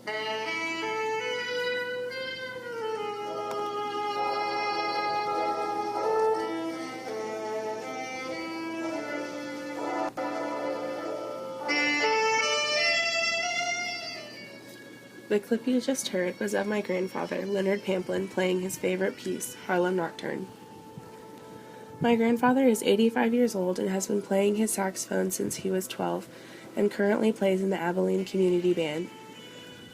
The clip you just heard was of my grandfather, Leonard Pamplin, playing his favorite piece, Harlem Nocturne. My grandfather is 85 years old and has been playing his saxophone since he was 12 and currently plays in the Abilene Community Band.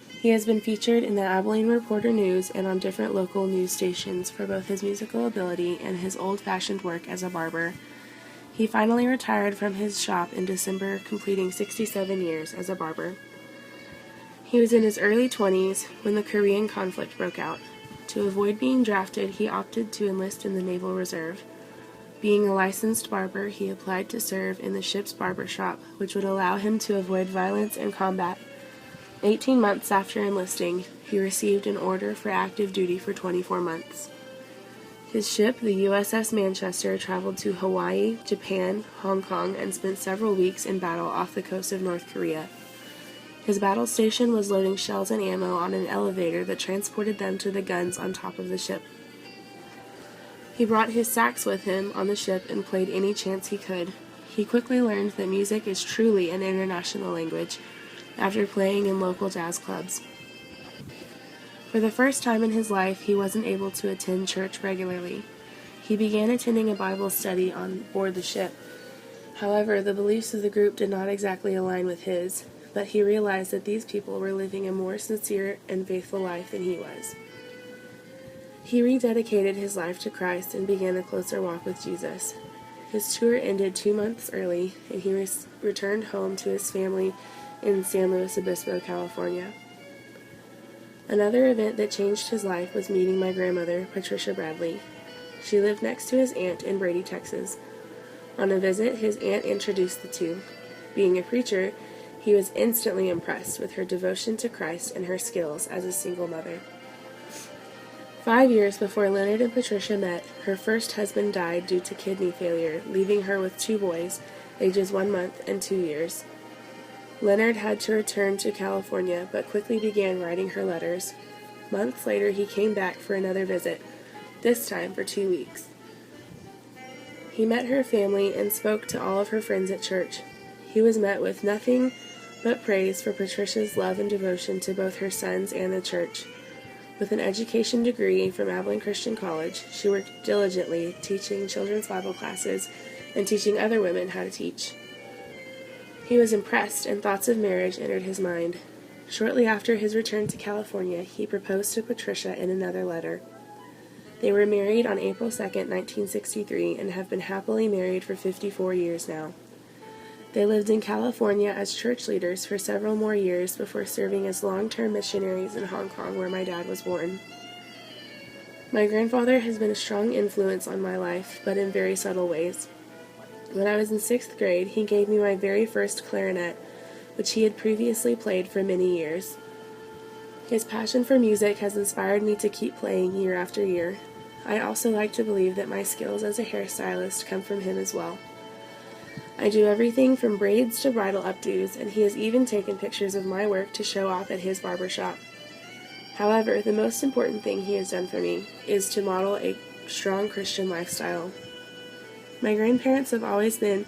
He has been featured in the Abilene Reporter News and on different local news stations for both his musical ability and his old-fashioned work as a barber. He finally retired from his shop in December, completing 67 years as a barber. He was in his early 20s when the Korean conflict broke out. To avoid being drafted, he opted to enlist in the Naval Reserve. Being a licensed barber, he applied to serve in the ship's barber shop, which would allow him to avoid violence and combat. 18 months after enlisting, he received an order for active duty for 24 months. His ship, the USS Manchester, traveled to Hawaii, Japan, Hong Kong, and spent several weeks in battle off the coast of North Korea. His battle station was loading shells and ammo on an elevator that transported them to the guns on top of the ship. He brought his sax with him on the ship and played any chance he could. He quickly learned that music is truly an international language after playing in local jazz clubs. For the first time in his life, he wasn't able to attend church regularly. He began attending a Bible study on board the ship. However, the beliefs of the group did not exactly align with his, but he realized that these people were living a more sincere and faithful life than he was. He rededicated his life to Christ and began a closer walk with Jesus. His tour ended 2 months early, and he returned home to his family in San Luis Obispo, California. Another event that changed his life was meeting my grandmother, Patricia Bradley. She lived next to his aunt in Brady, Texas. On a visit, his aunt introduced the two. Being a preacher, he was instantly impressed with her devotion to Christ and her skills as a single mother. 5 years before Leonard and Patricia met, her first husband died due to kidney failure, leaving her with 2 boys, ages 1 month and 2 years. Leonard had to return to California, but quickly began writing her letters. Months later, he came back for another visit, this time for 2 weeks. He met her family and spoke to all of her friends at church. He was met with nothing but praise for Patricia's love and devotion to both her sons and the church. With an education degree from Abilene Christian College, she worked diligently teaching children's Bible classes and teaching other women how to teach. He was impressed, and thoughts of marriage entered his mind. Shortly after his return to California, he proposed to Patricia in another letter. They were married on April 2, 1963, and have been happily married for 54 years now. They lived in California as church leaders for several more years before serving as long-term missionaries in Hong Kong, where my dad was born. My grandfather has been a strong influence on my life, but in very subtle ways. When I was in 6th grade, he gave me my very first clarinet, which he had previously played for many years. His passion for music has inspired me to keep playing year after year. I also like to believe that my skills as a hairstylist come from him as well. I do everything from braids to bridal updos, and he has even taken pictures of my work to show off at his barber shop. However, the most important thing he has done for me is to model a strong Christian lifestyle. My grandparents have always been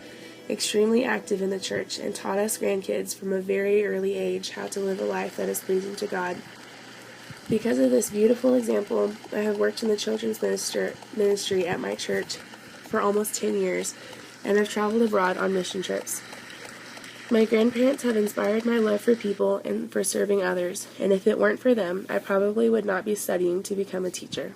extremely active in the church and taught us grandkids from a very early age how to live a life that is pleasing to God. Because of this beautiful example, I have worked in the children's ministry at my church for almost 10 years, and have traveled abroad on mission trips. My grandparents have inspired my love for people and for serving others, and if it weren't for them, I probably would not be studying to become a teacher.